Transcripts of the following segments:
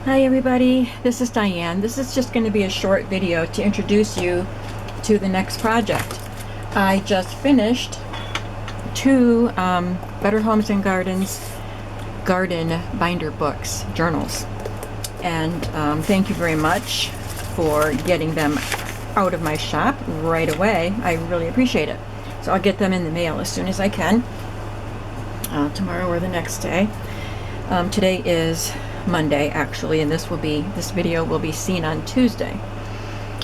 Hi everybody, this is Diane. This is just going to be a short video to introduce you to the next project. I just finished two Better Homes and Gardens garden binder books, journals. And thank you very much for getting them out of my shop right away. I really appreciate it. So I'll get them in the mail as soon as I can, tomorrow or the next day. Today is Monday actually, and this video will be seen on Tuesday.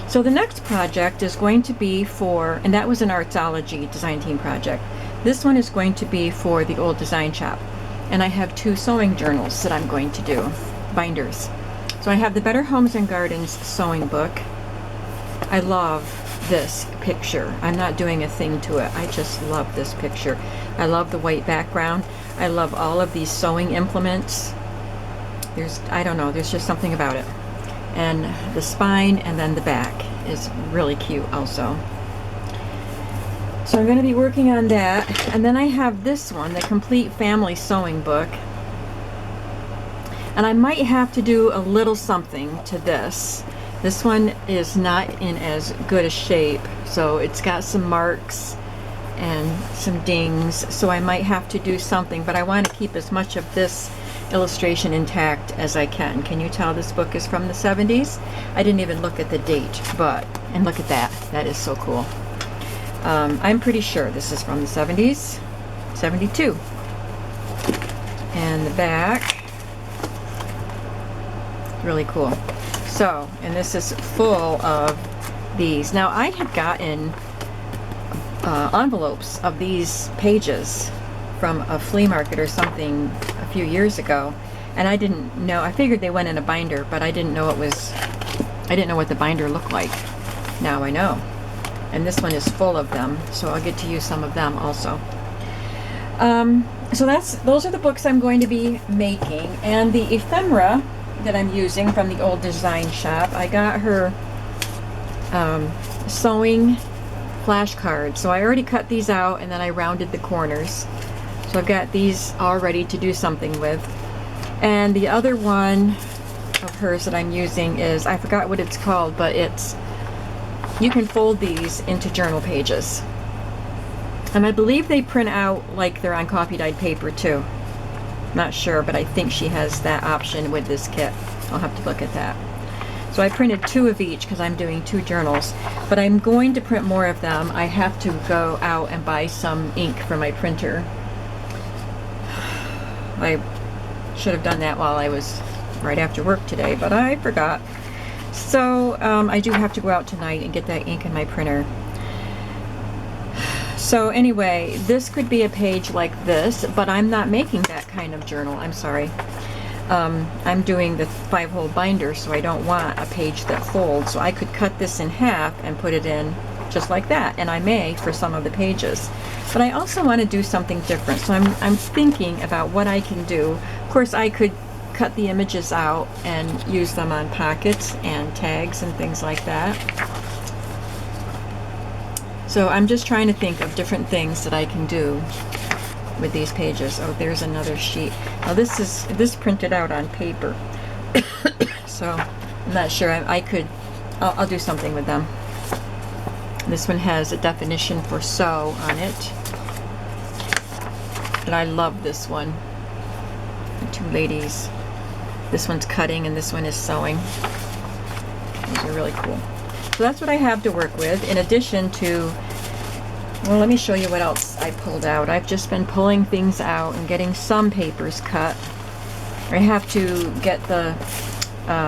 So the next project is going to be for, and that was an Artsology design team project. This one is going to be for the old design shop, and I have two sewing journals that I'm going to do, binders. So I have the Better Homes and Gardens sewing book. I love this picture. I'm not doing a thing to it. I just love this picture. I love the white background. I love all of these sewing implements. I don't know, there's just something about it. And the spine and then the back is really cute also. So I'm going to be working on that. And then I have this one, the Complete Family Sewing Book. And I might have to do a little something to this. This one is not in as good a shape, so it's got some marks and some dings, so I might have to do something, but I want to keep as much of this illustration intact as I can. Can you tell this book is from the 70s? I didn't even look at the date, and look at that. That is so cool. I'm pretty sure this is from the 70s, 72. And the back, really cool. So, and this is full of these. Now I had gotten envelopes of these pages from a flea market or something a few years ago, and I didn't know. I figured they went in a binder, but I didn't know I didn't know what the binder looked like. Now I know. And this one is full of them, so I'll get to use some of them also. So those are the books I'm going to be making, and the ephemera that I'm using from the old design shop. I got her sewing flashcards, so I already cut these out and then I rounded the corners. So I've got these all ready to do something with. And the other one of hers that I'm using is, I forgot what it's called, but you can fold these into journal pages. And I believe they print out like they're on coffee dyed paper too. Not sure, but I think she has that option with this kit. I'll have to look at that. So I printed two of each because I'm doing two journals, but I'm going to print more of them. I have to go out and buy some ink for my printer. I should have done that while I was right after work today, but I forgot. So I do have to go out tonight and get that ink in my printer. So anyway, this could be a page like this, but I'm not making that kind of journal. I'm sorry. I'm doing the 5-hole binder, so I don't want a page that folds. So I could cut this in half and put it in just like that, and I may for some of the pages. But I also want to do something different, so I'm thinking about what I can do. Of course, I could cut the images out and use them on pockets and tags and things like that. So I'm just trying to think of different things that I can do with these pages. Oh, there's another sheet. Now this printed out on paper. So I'm not sure. I'll do something with them. This one has a definition for sew on it. And I love this one. The two ladies. This one's cutting and this one is sewing. These are really cool. So that's what I have to work with, in addition to, well, let me show you what else I pulled out. I've just been pulling things out and getting some papers cut. I have to get the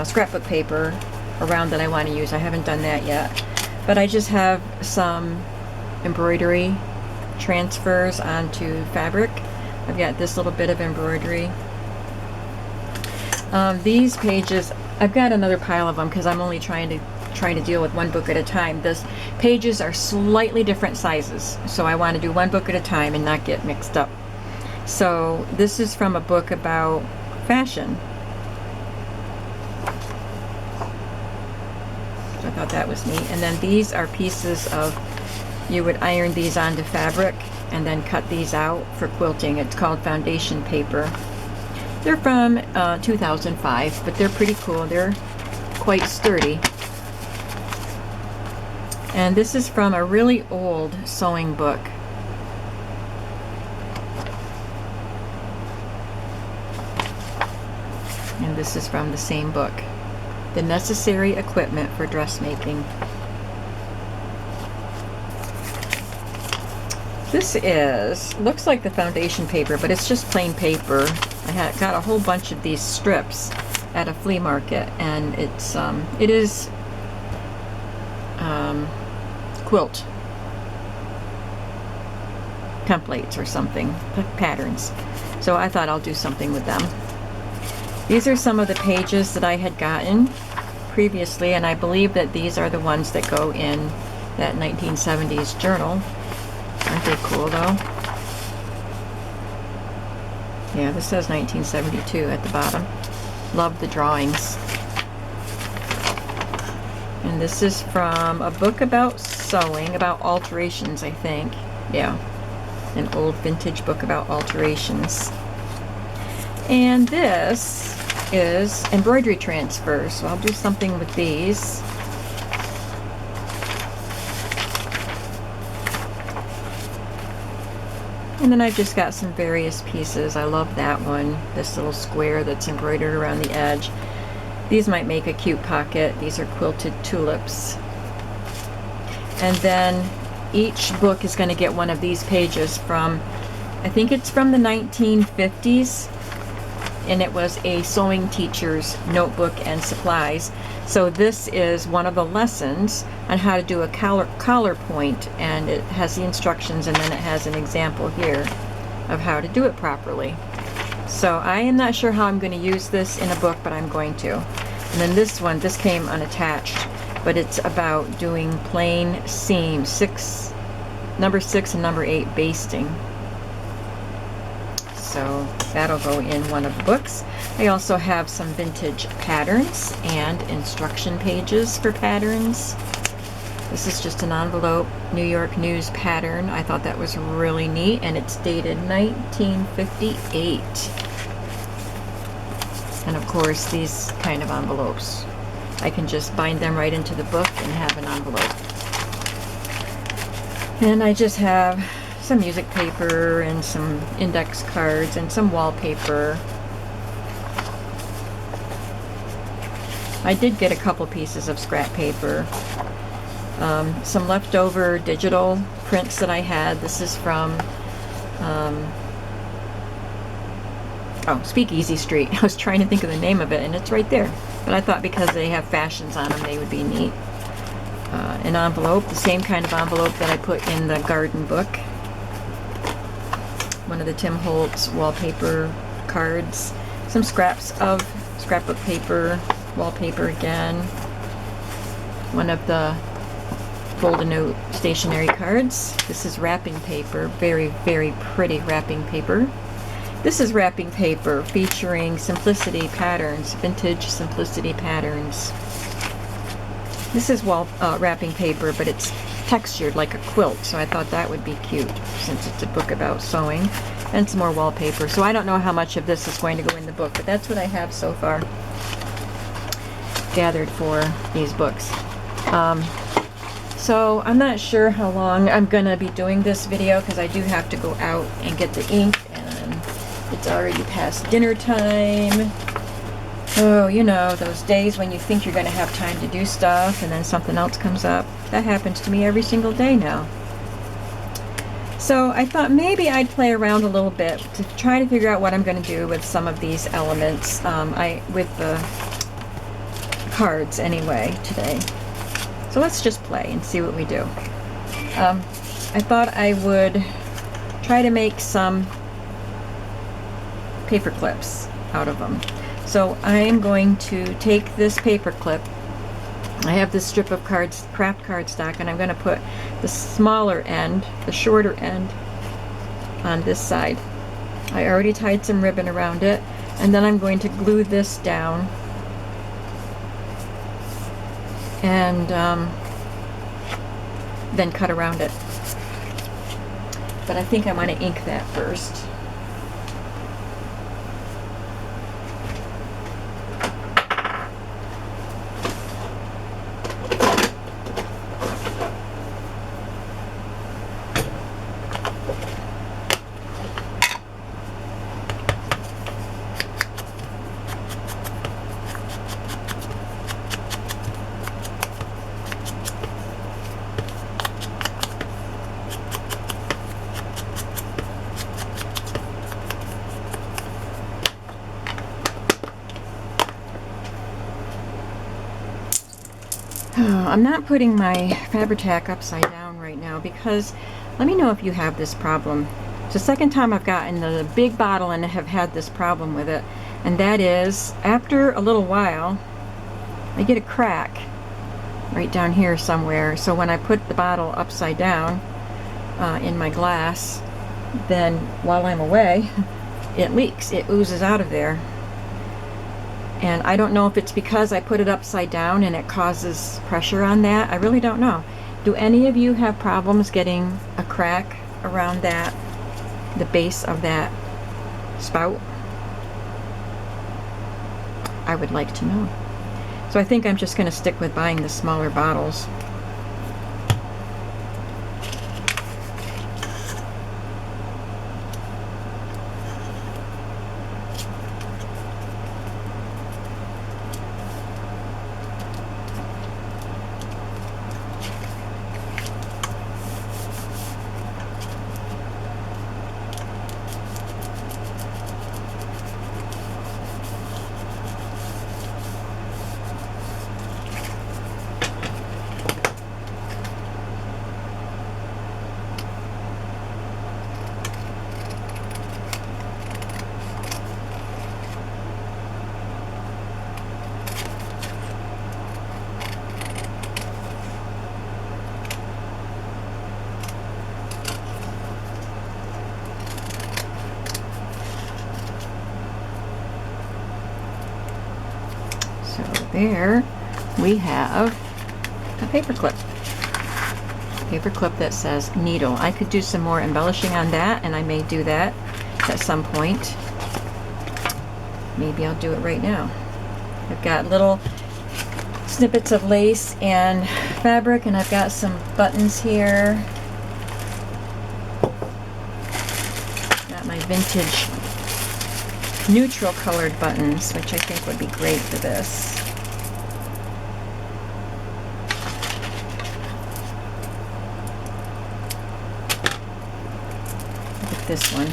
scrapbook paper around that I want to use. I haven't done that yet. But I just have some embroidery transfers onto fabric. I've got this little bit of embroidery. These pages, I've got another pile of them because I'm only trying to deal with one book at a time. These pages are slightly different sizes, so I want to do one book at a time and not get mixed up. So this is from a book about fashion. So I thought that was neat. And then these are pieces of, you would iron these onto fabric and then cut these out for quilting. It's called foundation paper. They're from 2005, but they're pretty cool. They're quite sturdy. And this is from a really old sewing book. And this is from the same book. The Necessary Equipment for Dressmaking. This looks like the foundation paper, but it's just plain paper. I got a whole bunch of these strips at a flea market, and it is quilt templates or something, patterns. So I thought I'll do something with them. These are some of the pages that I had gotten previously, and I believe that these are the ones that go in that 1970s journal. Aren't they cool though? Yeah, this says 1972 at the bottom. Love the drawings. And this is from a book about sewing, about alterations, I think. Yeah, an old vintage book about alterations. And this is embroidery transfers, so I'll do something with these. And then I've just got some various pieces. I love that one, this little square that's embroidered around the edge. These might make a cute pocket. These are quilted tulips. And then each book is going to get one of these pages from, I think it's from the 1950s, and it was a sewing teacher's notebook and supplies. So this is one of the lessons on how to do a collar point, and it has the instructions, and then it has an example here of how to do it properly. So I am not sure how I'm going to use this in a book, but I'm going to. And then this one, this came unattached, but it's about doing plain seam, number 6 and number 8 basting. So that'll go in one of the books. I also have some vintage patterns and instruction pages for patterns. This is just an envelope New York News pattern. I thought that was really neat, and it's dated 1958. And of course, these kind of envelopes, I can just bind them right into the book and have an envelope. And I just have some music paper and some index cards and some wallpaper. I did get a couple pieces of scrap paper. Some leftover digital prints that I had. This is from Speakeasy Street. I was trying to think of the name of it, and it's right there. But I thought because they have fashions on them, they would be neat. An envelope, the same kind of envelope that I put in the garden book. One of the Tim Holtz wallpaper cards. Some scraps of scrapbook paper, wallpaper again. One of the fold-a note stationery cards. This is wrapping paper, very, very pretty wrapping paper. This is wrapping paper featuring Simplicity patterns, vintage Simplicity patterns. This is wrapping paper, but it's textured like a quilt, so I thought that would be cute since it's a book about sewing. And some more wallpaper. So I don't know how much of this is going to go in the book, but that's what I have so far gathered for these books. So I'm not sure how long I'm going to be doing this video, because I do have to go out and get the ink, and it's already past dinner time. Oh, you know, those days when you think you're going to have time to do stuff and then something else comes up. That happens to me every single day now. So I thought maybe I'd play around a little bit to try to figure out what I'm going to do with some of these elements, with the cards anyway today. So let's just play and see what we do. I thought I would try to make some paper clips out of them. So I am going to take this paper clip. I have this strip of craft cardstock, and I'm going to put the smaller end, the shorter end, on this side. I already tied some ribbon around it, and then I'm going to glue this down, and then cut around it. But I think I want to ink that first. I'm not putting my Fabri-Tac upside down right now because let me know if you have this problem. It's the second time I've gotten the big bottle and have had this problem with it, and that is after a little while I get a crack right down here somewhere. So when I put the bottle upside down in my glass, then while I'm away it leaks, it oozes out of there. And I don't know if it's because I put it upside down and it causes pressure on that. I really don't know. Do any of you have problems getting a crack around that, the base of that spout? I would like to know. So I think I'm just going to stick with buying the smaller bottles. So there we have a paper clip. Paper clip that says needle. I could do some more embellishing on that, and I may do that at some point. Maybe I'll do it right now. I've got little snippets of lace and fabric, and I've got some buttons here. Got my vintage neutral colored buttons, which I think would be great for this. Look at this one.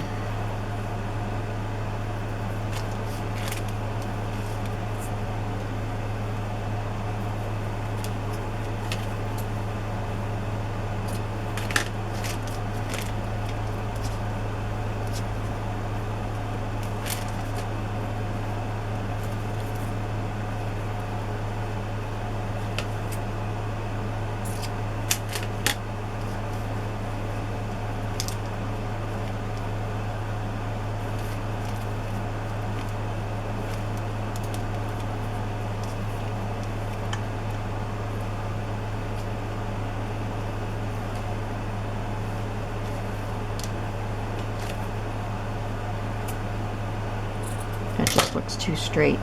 That just looks too straight.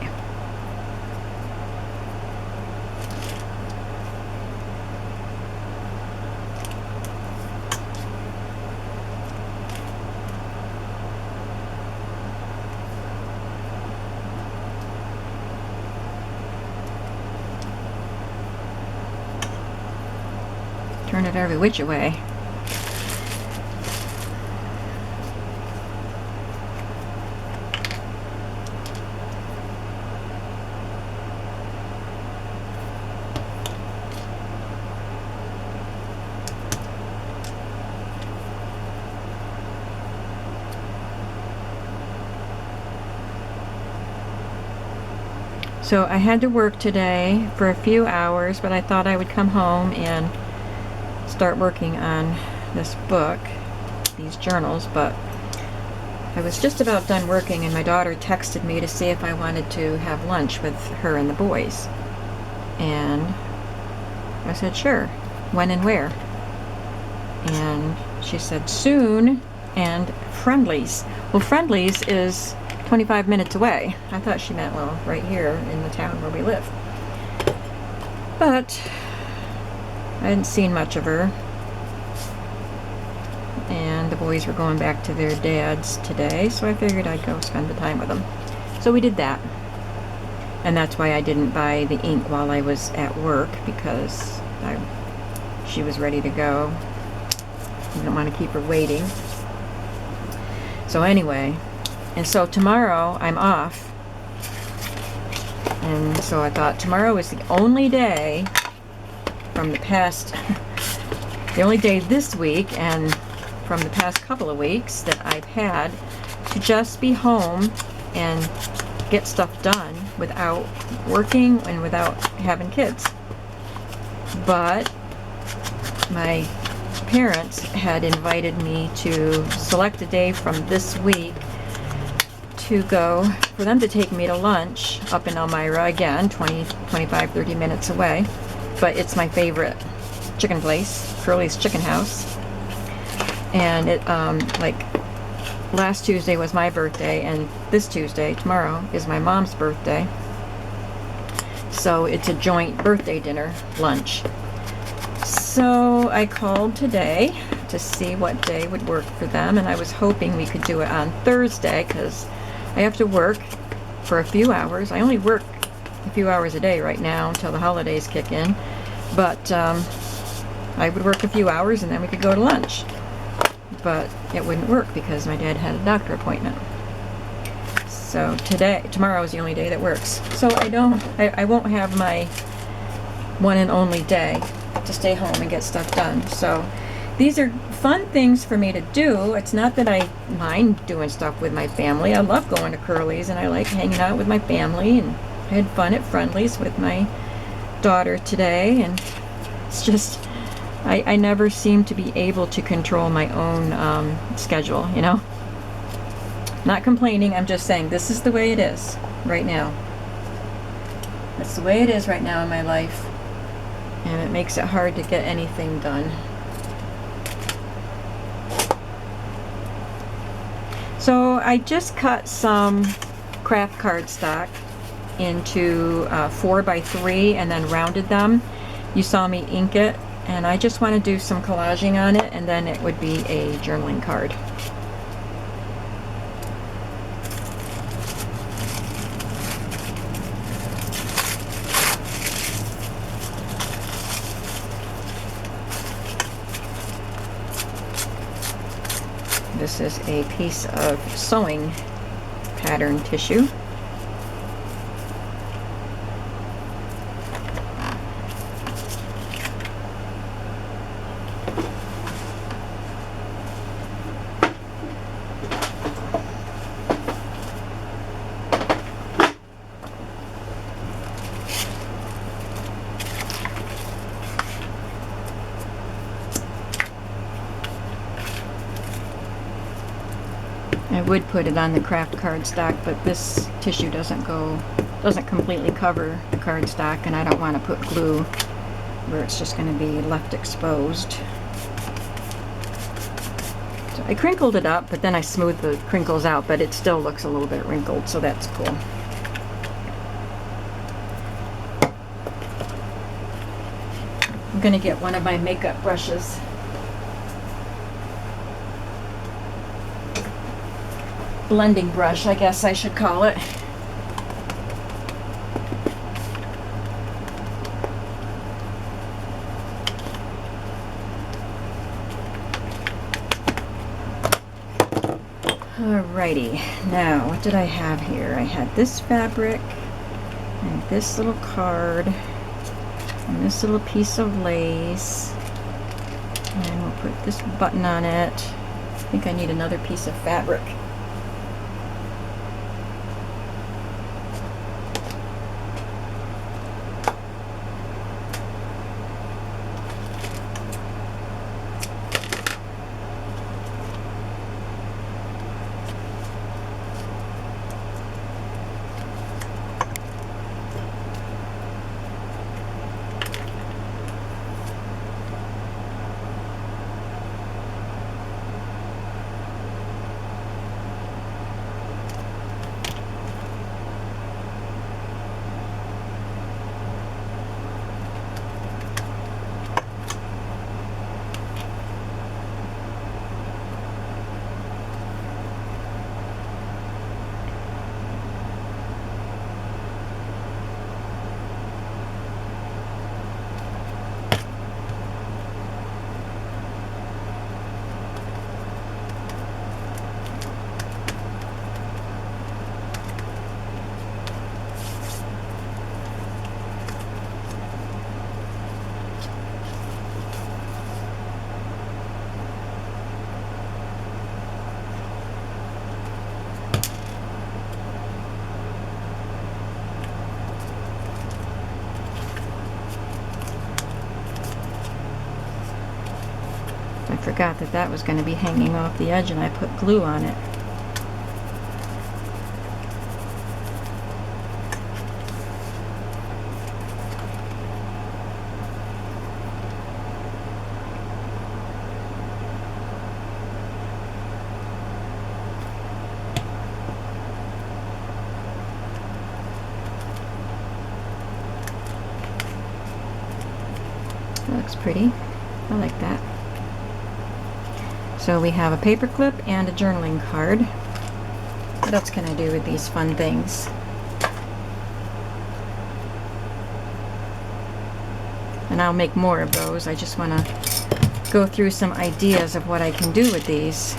Turn it every which way. So I had to work today for a few hours, but I thought I would come home and start working on this book, these journals, but I was just about done working and my daughter texted me to see if I wanted to have lunch with her and the boys. And I said, sure. When and where? And she said, soon and Friendly's. Well, Friendly's is 25 minutes away. I thought she meant, well, right here in the town where we live. But I hadn't seen much of her. And the boys were going back to their dad's today, so I figured I'd go spend the time with them. So we did that. And that's why I didn't buy the ink while I was at work, because she was ready to go. I didn't want to keep her waiting. So anyway, and so tomorrow I'm off. And so I thought tomorrow is the only day from the past, the only day this week and from the past couple of weeks that I've had to just be home and get stuff done without working and without having kids. But my parents had invited me to select a day from this week to go, for them to take me to lunch up in Elmira, again, 20, 25, 30 minutes away. But it's my favorite chicken place, Curly's Chicken House. And it, like, last Tuesday was my birthday, and this Tuesday, tomorrow, is my mom's birthday. So it's a joint birthday dinner lunch. So I called today to see what day would work for them, and I was hoping we could do it on Thursday because I have to work for a few hours. I only work a few hours a day right now until the holidays kick in, but I would work a few hours and then we could go to lunch. But it wouldn't work because my dad had a doctor appointment. So tomorrow is the only day that works. So I won't have my one and only day to stay home and get stuff done. So these are fun things for me to do. It's not that I mind doing stuff with my family. I love going to Curly's and I like hanging out with my family, and I had fun at Friendly's with my daughter today, and it's just I never seem to be able to control my own schedule, you know. Not complaining, I'm just saying this is the way it is right now. That's the way it is right now in my life, and it makes it hard to get anything done. So I just cut some craft cardstock into 4x3 and then rounded them. You saw me ink it, and I just want to do some collaging on it, and then it would be a journaling card. This is a piece of sewing pattern tissue. I would put it on the craft cardstock, but this tissue doesn't completely cover the cardstock, and I don't want to put glue where it's just going to be left exposed. So I crinkled it up, but then I smoothed the crinkles out, but it still looks a little bit wrinkled, so that's cool. I'm going to get one of my makeup brushes. Blending brush, I guess I should call it. Alrighty, now what did I have here? I had this fabric and this little card and this little piece of lace, and we'll put this button on it. I think I need another piece of fabric. forgot that that was going to be hanging off the edge and I put glue on it. That looks pretty. I like that. So we have a paper clip and a journaling card. What else can I do with these fun things? And I'll make more of those. I just want to go through some ideas of what I can do with these.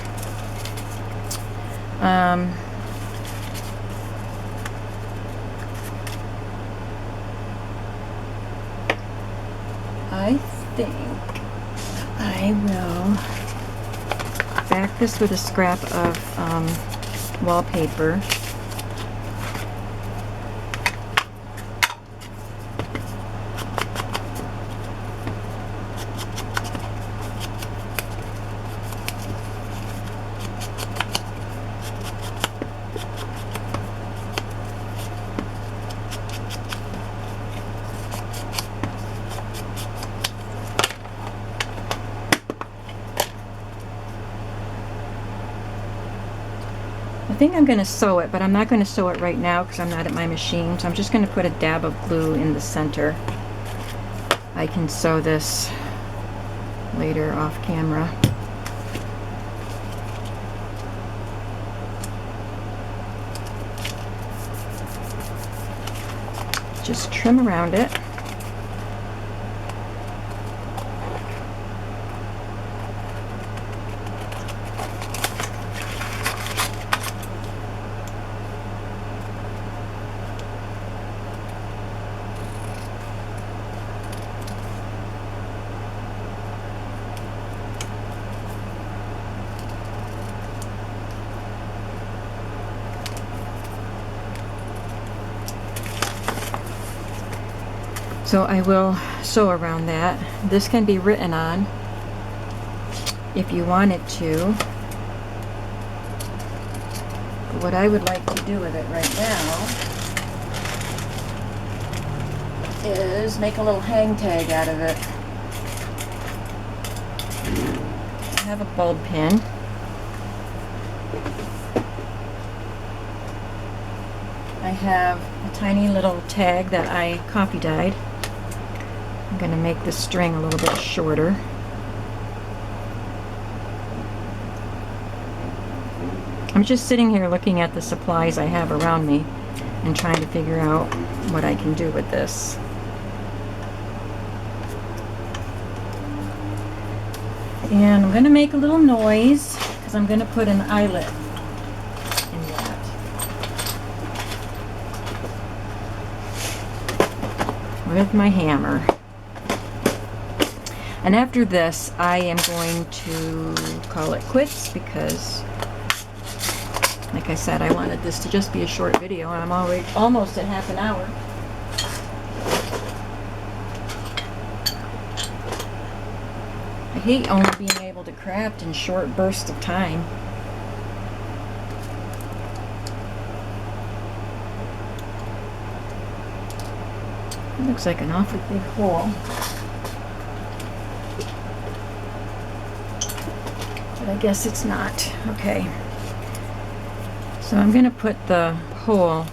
I think I will back this with a scrap of wallpaper. I think I'm going to sew it, but I'm not going to sew it right now because I'm not at my machine. So I'm just going to put a dab of glue in the center. I can sew this later off camera. Just trim around it. So I will sew around that. This can be written on if you wanted to. But what I would like to do with it right now is make a little hang tag out of it. I have a bulb pin. I have a tiny little tag that I coffee dyed. I'm going to make the string a little bit shorter. I'm just sitting here looking at the supplies I have around me and trying to figure out what I can do with this. And I'm going to make a little noise because I'm going to put an eyelet in that. With my hammer. And after this, I am going to call it quits because, like I said, I wanted this to just be a short video, and I'm already almost at half an hour. I hate only being able to craft in short bursts of time. It looks like an awfully big hole. But I guess it's not. Okay. So I'm going to put the hole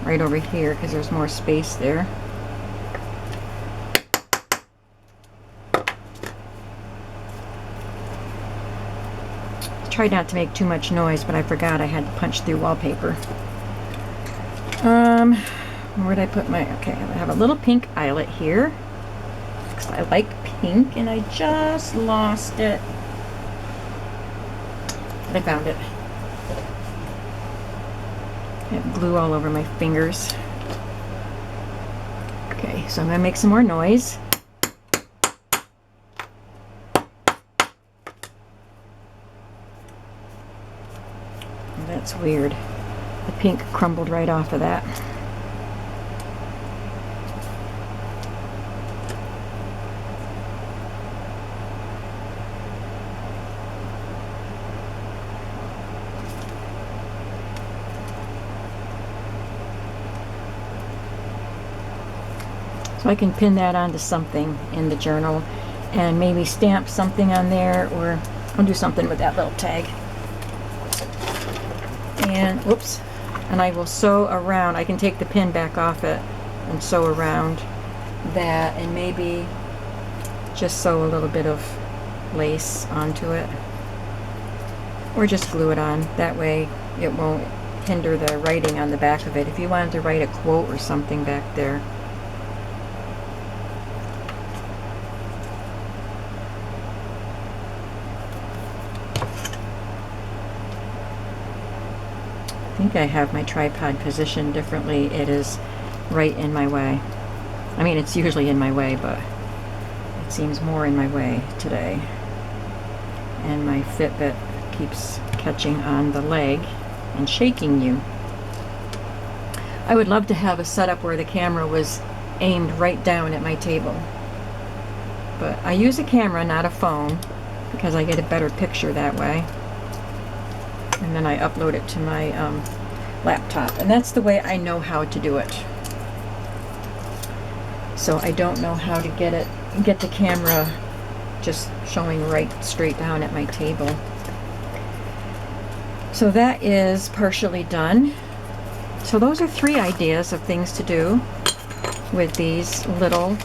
right over here because there's more space there. Tried not to make too much noise, but I forgot I had to punch through wallpaper. Where'd I put my... Okay, I have a little pink eyelet here because I like pink and I just lost it. But I found it. I have glue all over my fingers. Okay, so I'm going to make some more noise. That's weird. The pink crumbled right off of that. So I can pin that onto something in the journal and maybe stamp something on there, or I'll do something with that little tag. And whoops, and I will sew around. I can take the pin back off it and sew around that, and maybe just sew a little bit of lace onto it, or just glue it on. That way it won't hinder the writing on the back of it. If you wanted to write a quote or something back there. I think I have my tripod positioned differently. It is right in my way. I mean, it's usually in my way, but it seems more in my way today. And my Fitbit keeps catching on the leg and shaking you. I would love to have a setup where the camera was aimed right down at my table. But I use a camera, not a phone, because I get a better picture that way. And then I upload it to my laptop, and that's the way I know how to do it. So I don't know how to get the camera just showing right straight down at my table. So that is partially done. So those are 3 ideas of things to do with these little